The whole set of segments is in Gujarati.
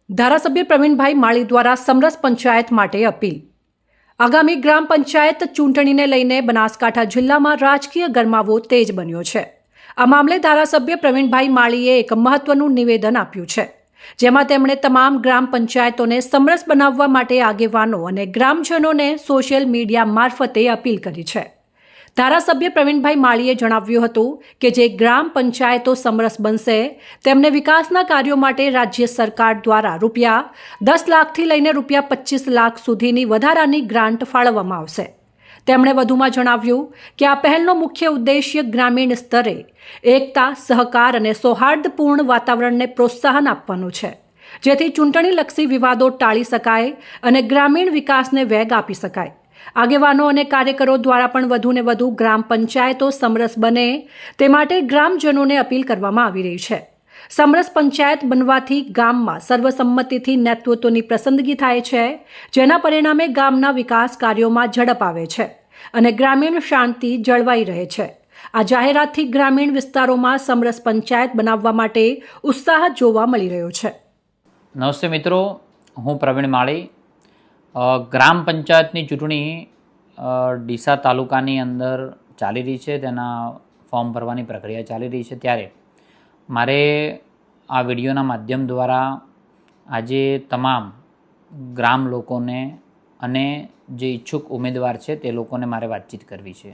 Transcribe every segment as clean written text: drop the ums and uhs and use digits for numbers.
ધારાસભ્ય પ્રવીણભાઈ માળી દ્વારા સમરસ પંચાયત માટે અપીલ। આગામી ગ્રામ પંચાયત ચૂંટણીને લઈને બનાસકાંઠા જિલ્લામાં રાજકીય ગરમાવો તેજ બન્યો છે। આ મામલે ધારાસભ્ય પ્રવીણભાઈ માળીએ એક મહત્વનું નિવેદન આપ્યું છે, જેમાં તેમણે તમામ ગ્રામ પંચાયતોને સમરસ બનાવવા માટે આગેવાનો અને ગ્રામજનોને સોશિયલ મીડિયા મારફતે અપીલ કરી છે। ધારાસભ્ય પ્રવીણભાઈ માળીએ જણાવ્યું હતું કે જે ગ્રામ પંચાયતો સમરસ બનશે તેમને વિકાસના કાર્યો માટે રાજ્ય સરકાર દ્વારા ₹10 લાખથી લઈને ₹25 લાખ સુધીની વધારાની ગ્રાન્ટ ફાળવવામાં આવશે। તેમણે વધુમાં જણાવ્યું કે આ પહેલનો મુખ્ય ઉદ્દેશ્ય ગ્રામીણ સ્તરે એકતા, સહકાર અને સૌહાર્દપૂર્ણ વાતાવરણને પ્રોત્સાહન આપવાનું છે, જેથી ચૂંટણીલક્ષી વિવાદો ટાળી શકાય અને ગ્રામીણ વિકાસને વેગ આપી શકાય। આગેવાનો અને કાર્યકરો દ્વારા પણ વધુને વધુ ગ્રામ પંચાયતો સમરસ બને તે માટે ગ્રામજનોને અપીલ કરવામાં આવી રહી છે। સમરસ પંચાયત બનવાથી ગામમાં સર્વસંમતિથી નેતૃત્વની પસંદગી થાય છે, જેના પરિણામે ગામના વિકાસ કાર્યોમાં ઝડપ આવે છે અને ગ્રામીણ શાંતિ જળવાઈ રહે છે। આ જાહેરાતથી ગ્રામીણ વિસ્તારોમાં સમરસ પંચાયત બનાવવા માટે ઉત્સાહ જોવા મળી રહ્યો છે। નમસ્તે મિત્રો, હું પ્રવીણ માળી। ગ્રામ પંચાયતની ચૂંટણી ડીસા તાલુકાની અંદર ચાલી રહી છે, તેના ફોર્મ ભરવાની પ્રક્રિયા ચાલી રહી છે। ત્યારે મારે આ વિડીયોના માધ્યમ દ્વારા આજે તમામ ગ્રામ લોકોને અને જે ઈચ્છુક ઉમેદવાર છે તે લોકોને મારે વાતચીત કરવી છે।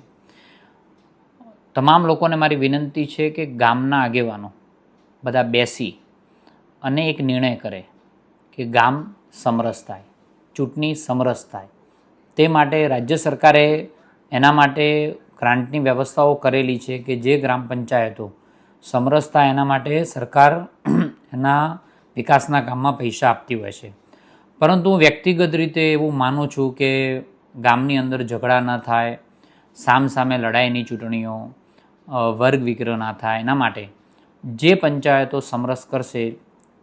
તમામ લોકોને મારી વિનંતી છે કે ગામના આગેવાનો બધા બેસી અને એક નિર્ણય કરે કે ગામ સમરસ થાય, ચૂંટણી સમરસ થાય। તે માટે રાજ્ય સરકારે એના માટે ગ્રાન્ટની વ્યવસ્થાઓ કરેલી છે કે જે ગ્રામ પંચાયતો સમરસ થાય એના માટે સરકાર એના વિકાસના કામમાં પૈસા આપતી હોય છે। પરંતુ હું વ્યક્તિગત રીતે એવું માનું છું કે ગામની અંદર ઝઘડા ન થાય, સામસામે લડાઈની ચૂંટણીઓ, વર્ગ વિગ્રહ ના થાય, એના માટે જે પંચાયતો સમરસ કરશે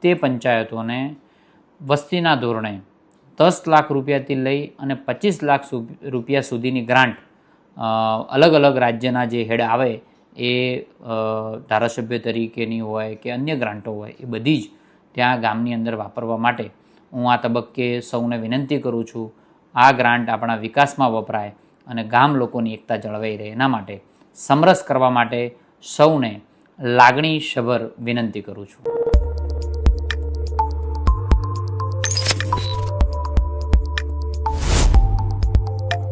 તે પંચાયતોને વસ્તીના ધોરણે ₹10 લાખ રૂપિયાથી લઈ અને ₹25 લાખ રૂપિયા સુધીની ગ્રાન્ટ અલગ અલગ રાજ્યના જે હેડ આવે એ ધારાસભ્ય તરીકેની હોય કે અન્ય ગ્રાન્ટો હોય એ બધી જ ત્યાં ગામની અંદર વાપરવા માટે હું આ તબક્કે સૌને વિનંતી કરું છું। આ ગ્રાન્ટ આપણા વિકાસમાં વપરાય અને ગામ લોકોની એકતા જળવાઈ રહે એના માટે સમરસ કરવા માટે સૌને લાગણીસભર વિનંતી કરું છું।